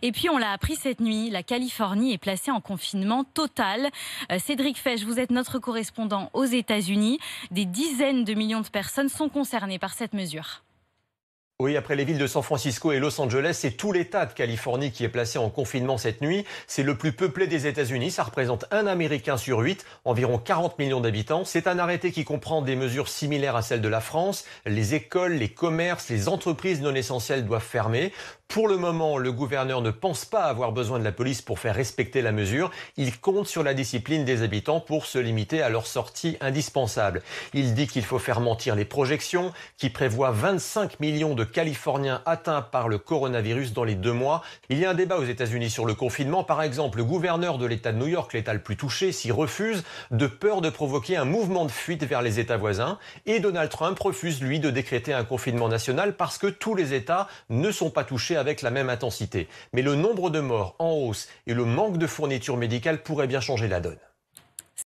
Et puis on l'a appris cette nuit, la Californie est placée en confinement total. Cédric Fesch, vous êtes notre correspondant aux États-Unis. Des dizaines de millions de personnes sont concernées par cette mesure. Oui, après les villes de San Francisco et Los Angeles, c'est tout l'État de Californie qui est placé en confinement cette nuit. C'est le plus peuplé des États-Unis. Ça représente un Américain sur 8, environ 40 millions d'habitants. C'est un arrêté qui comprend des mesures similaires à celles de la France. Les écoles, les commerces, les entreprises non essentielles doivent fermer. Pour le moment, le gouverneur ne pense pas avoir besoin de la police pour faire respecter la mesure. Il compte sur la discipline des habitants pour se limiter à leurs sorties indispensables. Il dit qu'il faut faire mentir les projections, qui prévoient 25 millions de Californiens atteints par le coronavirus dans les 2 mois. Il y a un débat aux États-Unis sur le confinement. Par exemple, le gouverneur de l'État de New York, l'État le plus touché, s'y refuse de peur de provoquer un mouvement de fuite vers les États voisins. Et Donald Trump refuse, lui, de décréter un confinement national parce que tous les États ne sont pas touchés avec la même intensité. Mais le nombre de morts en hausse et le manque de fournitures médicales pourraient bien changer la donne.